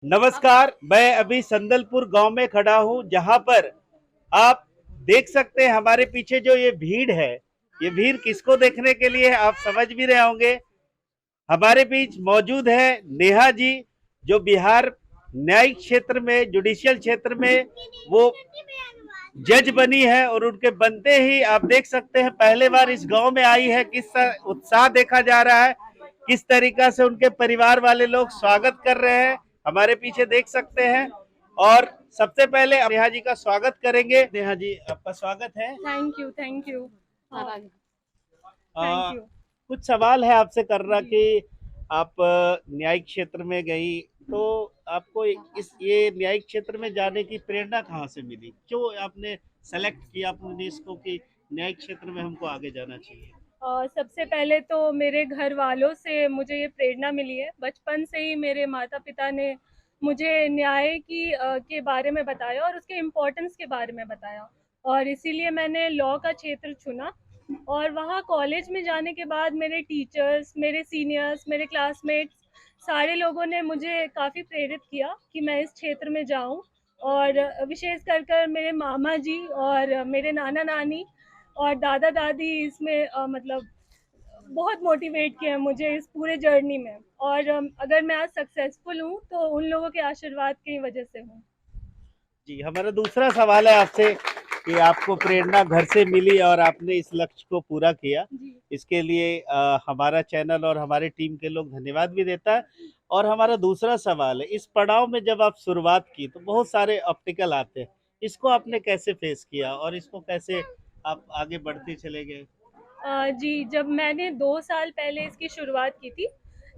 नमस्कार। मैं अभी संदलपुर गांव में खड़ा हूं, जहां पर आप देख सकते हैं हमारे पीछे जो ये भीड़ है। ये भीड़ किसको देखने के लिए है, आप समझ भी रहे होंगे। हमारे बीच मौजूद है नेहा जी, जो बिहार न्यायिक क्षेत्र में, जुडिशियल क्षेत्र में वो जज बनी है। और उनके बनते ही आप देख सकते हैं पहले बार इस गांव में आई है। किस उत्साह देखा जा रहा है, किस तरीका से उनके परिवार वाले लोग स्वागत कर रहे हैं, हमारे पीछे देख सकते हैं। और सबसे पहले नेहा जी का स्वागत करेंगे। नेहा जी, आपका स्वागत है। Thank you thank you thank uh, you. कुछ सवाल है आपसे करना कि आप न्यायिक क्षेत्र में गई, तो आपको इस ये न्यायिक क्षेत्र में जाने की प्रेरणा कहाँ से मिली? क्यों आपने सेलेक्ट किया अपने इसको कि न्यायिक क्षेत्र में हमको आगे जाना चाहिए? सबसे पहले तो मेरे घर वालों से मुझे ये प्रेरणा मिली है। बचपन से ही मेरे माता पिता ने मुझे न्याय के बारे में बताया और उसके इम्पोर्टेंस के बारे में बताया, और इसीलिए मैंने लॉ का क्षेत्र चुना। और वहाँ कॉलेज में जाने के बाद मेरे टीचर्स, मेरे सीनियर्स, मेरे क्लासमेट्स, सारे लोगों ने मुझे काफ़ी प्रेरित किया कि मैं इस क्षेत्र में जाऊँ। और विशेष कर मेरे मामा जी और मेरे नाना नानी और दादा दादी इसमें मतलब बहुत मोटिवेट किया है मुझे इस पूरे जर्नी में। और अगर मैं आज सक्सेसफुल हूँ तो उन लोगों के आशीर्वाद की वजह से हूँ। जी, हमारा दूसरा सवाल है आपसे कि आपको प्रेरणा घर से मिली और आपने इस लक्ष्य को पूरा किया। जी इसके लिए हमारा चैनल और हमारी टीम के लोग धन्यवाद भी देता है। और हमारा दूसरा सवाल है, इस पड़ाव में जब आप शुरुआत की तो बहुत सारे ऑब्स्टिकल आते हैं। इसको आपने कैसे फेस किया और इसको कैसे आप आगे बढ़ते चले गए? जी, जब मैंने 2 साल पहले इसकी शुरुआत की थी,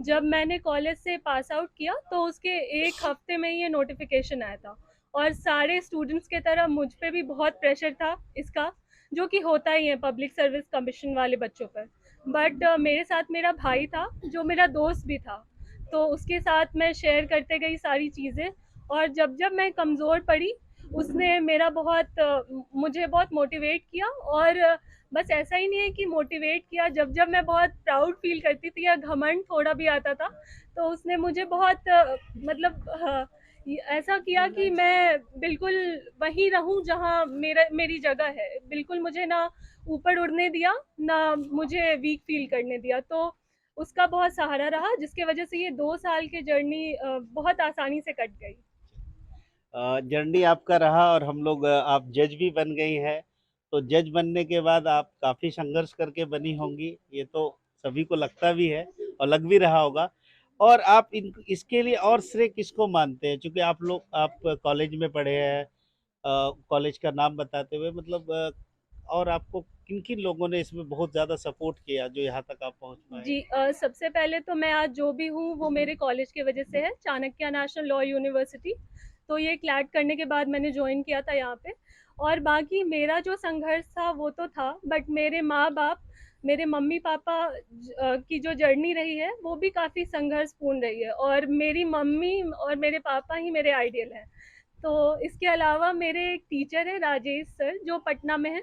जब मैंने कॉलेज से पास आउट किया तो उसके 1 हफ्ते में ही ये नोटिफ़िकेशन आया था। और सारे स्टूडेंट्स की तरह मुझ पे भी बहुत प्रेशर था इसका, जो कि होता ही है पब्लिक सर्विस कमीशन वाले बच्चों पर। बट मेरे साथ मेरा भाई था, जो मेरा दोस्त भी था, तो उसके साथ मैं शेयर करते गई सारी चीज़ें। और जब-जब मैं कमज़ोर पड़ी, उसने मुझे बहुत मोटिवेट किया। और बस ऐसा ही नहीं है कि मोटिवेट किया, जब-जब मैं बहुत प्राउड फ़ील करती थी या घमंड थोड़ा भी आता था, तो उसने मुझे बहुत मतलब ऐसा किया कि मैं बिल्कुल वहीं रहूँ जहाँ मेरी जगह है। बिल्कुल मुझे ना ऊपर उड़ने दिया, ना मुझे वीक फ़ील करने दिया। तो उसका बहुत सहारा रहा, जिसकी वज़ह से ये 2 साल की जर्नी बहुत आसानी से कट गई। जर्नी आपका रहा और हम लोग आप जज भी बन गई हैं। तो जज बनने के बाद आप काफ़ी संघर्ष करके बनी होंगी, ये तो सभी को लगता भी है और लग भी रहा होगा। और आप इन इसके लिए और श्रेय किसको मानते हैं? चूँकि आप कॉलेज में पढ़े हैं, कॉलेज का नाम बताते हुए मतलब और आपको किन-किन लोगों ने इसमें बहुत ज़्यादा सपोर्ट किया जो यहाँ तक आप पहुँच पाए? जी, सबसे पहले तो मैं आज जो भी हूँ वो मेरे कॉलेज की वजह से है, चाणक्य नेशनल लॉ यूनिवर्सिटी। तो ये क्लैट करने के बाद मैंने जॉइन किया था यहाँ पे। और बाकी मेरा जो संघर्ष था वो तो था, बट मेरे माँ-बाप, मेरे मम्मी-पापा की जो जर्नी रही है वो भी काफ़ी संघर्षपूर्ण रही है, और मेरी मम्मी और मेरे पापा ही मेरे आइडियल हैं। तो इसके अलावा मेरे एक टीचर हैं राजेश सर, जो पटना में हैं।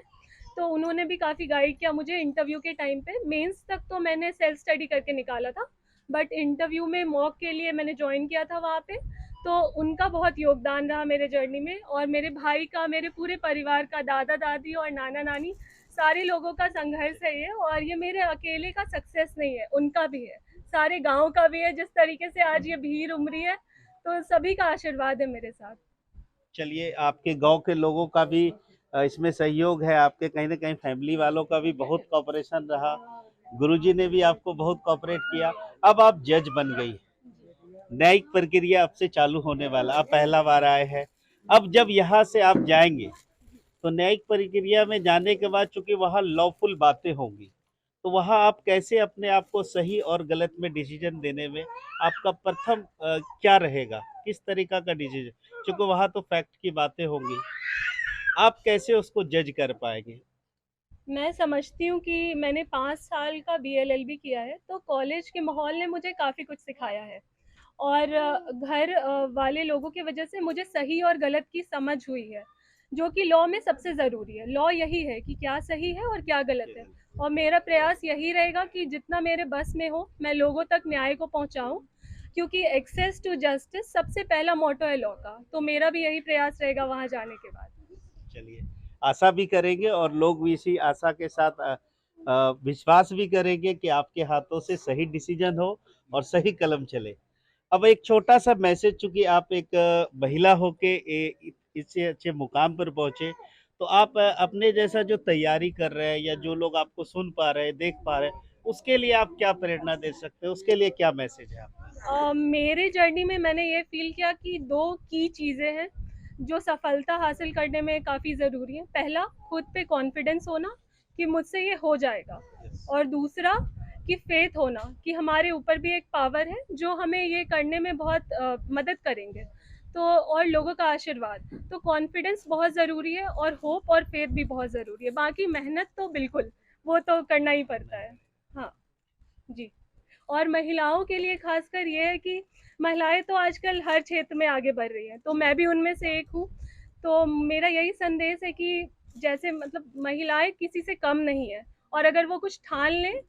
तो उन्होंने भी काफ़ी गाइड किया मुझे इंटरव्यू के टाइम पे। मेंस तक तो मैंने सेल्फ स्टडी करके निकाला था, बट इंटरव्यू में मॉक के लिए मैंने जॉइन किया था वहाँ पे। तो उनका बहुत योगदान रहा मेरे जर्नी में, और मेरे भाई का, मेरे पूरे परिवार का, दादा दादी और नाना नानी, सारे लोगों का संघर्ष है ये। और ये मेरे अकेले का सक्सेस नहीं है, उनका भी है, सारे गांव का भी है। जिस तरीके से आज ये भीड़ उमड़ी है, तो सभी का आशीर्वाद है मेरे साथ। चलिए, आपके गाँव के लोगों का भी इसमें सहयोग है, आपके कहीं न कहीं फैमिली वालों का भी बहुत कोऑपरेशन रहा, गुरुजी ने भी आपको बहुत कोऑपरेट किया। अब आप जज बन गई, न्यायिक प्रक्रिया अब से चालू होने वाला, आप पहला बार आए हैं। अब जब यहाँ से आप जाएँगे, तो न्यायिक प्रक्रिया में जाने के बाद चूँकि वहाँ लॉफ़ुल बातें होंगी, तो वहाँ आप कैसे अपने आप को सही और गलत में डिसीज़न देने में आपका प्रथम क्या रहेगा? किस तरीक़ा का डिसीज़न? चूँकि वहाँ तो फैक्ट की बातें होंगी, आप कैसे उसको जज कर पाएँगे? मैं समझती हूँ कि मैंने 5 साल का बीएलएलबी किया है, तो कॉलेज के माहौल ने मुझे काफ़ी कुछ सिखाया है। और घर वाले लोगों की वजह से मुझे सही और गलत की समझ हुई है, जो कि लॉ में सबसे ज़रूरी है। लॉ यही है कि क्या सही है और क्या गलत है। और मेरा प्रयास यही रहेगा कि जितना मेरे बस में हो, मैं लोगों तक न्याय को पहुँचाऊँ। क्योंकि एक्सेस टू जस्टिस सबसे पहला मोटो है लॉ का। तो मेरा भी यही प्रयास रहेगा वहाँ जाने के बाद। चलिए, आशा भी करेंगे और लोग भी इसी आशा के साथ विश्वास भी करेंगे कि आपके हाथों से सही डिसीजन हो और सही कलम चले। अब एक छोटा सा मैसेज, चूंकि आप एक महिला होके इससे अच्छे मुकाम पर पहुंचे, तो आप अपने जैसा जो तैयारी कर रहे हैं या जो लोग आपको सुन पा रहे हैं, देख पा रहे हैं, उसके लिए आप क्या प्रेरणा दे सकते हैं? उसके लिए क्या मैसेज है आपका? मेरे जर्नी में मैंने ये फील किया कि 2 की चीज़ें हैं जो सफलता हासिल करने में काफ़ी ज़रूरी है। पहला, खुद पे कॉन्फिडेंस होना कि मुझसे ये हो जाएगा, और दूसरा कि फेथ होना कि हमारे ऊपर भी एक पावर है जो हमें ये करने में बहुत मदद करेंगे। तो और लोगों का आशीर्वाद। तो कॉन्फिडेंस बहुत ज़रूरी है और होप और फेथ भी बहुत ज़रूरी है। बाकी मेहनत तो बिल्कुल, वो तो करना ही पड़ता है। हाँ जी। और महिलाओं के लिए खासकर ये है कि महिलाएं तो आजकल हर क्षेत्र में आगे बढ़ रही हैं, तो मैं भी उनमें से एक हूँ। तो मेरा यही संदेश है कि जैसे मतलब महिलाएं किसी से कम नहीं है, और अगर वो कुछ ठान लें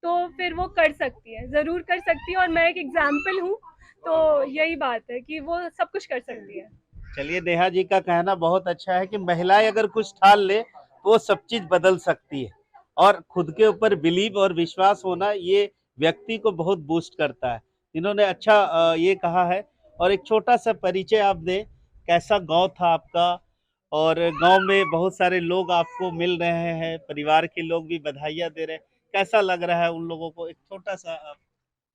तो फिर वो कर सकती है, ज़रूर कर सकती है, और मैं एक एग्जाम्पल हूँ। तो यही बात है कि वो सब कुछ कर सकती है। चलिए, नेहा जी का कहना बहुत अच्छा है कि महिलाएं अगर कुछ ठान ले तो वो सब चीज बदल सकती है, और खुद के ऊपर बिलीव और विश्वास होना ये व्यक्ति को बहुत बूस्ट करता है। इन्होंने अच्छा ये कहा है। और एक छोटा सा परिचय आप दें, कैसा गांव था आपका, और गांव में बहुत सारे लोग आपको मिल रहे हैं, परिवार के लोग भी बधाइयाँ दे रहे हैं, कैसा लग रहा है उन लोगों को? एक छोटा सा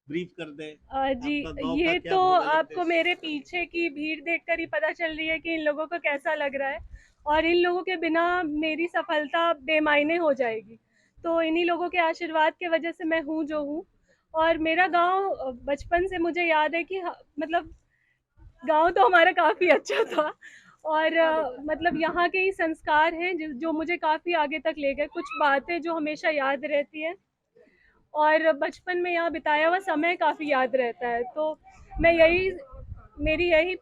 ब्रीफ कर दें, जी, आपका गांव का ये क्या तो भौगोलिक आपको दृश्य? मेरे पीछे की भीड़ देखकर ही पता चल रही है कि इन लोगों को कैसा लग रहा है, और इन लोगों के बिना मेरी सफलता बेमायने हो जाएगी। तो इन्हीं लोगों के आशीर्वाद की वजह से मैं हूँ जो हूँ। और मेरा गांव बचपन से मुझे याद है कि मतलब गांव तो हमारा काफ़ी अच्छा था, और मतलब यहाँ के ही संस्कार हैं जो मुझे काफ़ी आगे तक ले गए। कुछ बातें जो हमेशा याद रहती हैं, और बचपन में यहाँ बिताया हुआ समय काफ़ी याद रहता है। तो मैं यही मेरी यही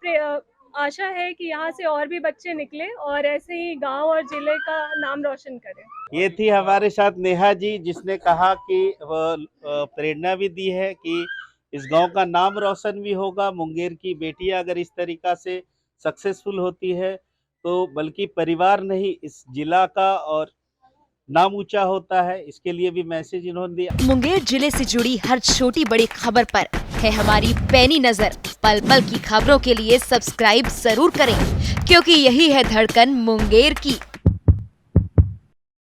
आशा है कि यहाँ से और भी बच्चे निकले और ऐसे ही गांव और जिले का नाम रोशन करें। ये थी हमारे साथ नेहा जी, जिसने कहा कि वह प्रेरणा भी दी है कि इस गांव का नाम रोशन भी होगा। मुंगेर की बेटियां अगर इस तरीका से सक्सेसफुल होती है तो बल्कि परिवार नहीं, इस जिला का और नाम ऊंचा होता है। इसके लिए भी मैसेज इन्होंने दिया। मुंगेर जिले से जुड़ी हर छोटी बड़ी खबर पर है हमारी पैनी नजर। पल पल की खबरों के लिए सब्सक्राइब जरूर करें, क्योंकि यही है धड़कन मुंगेर की।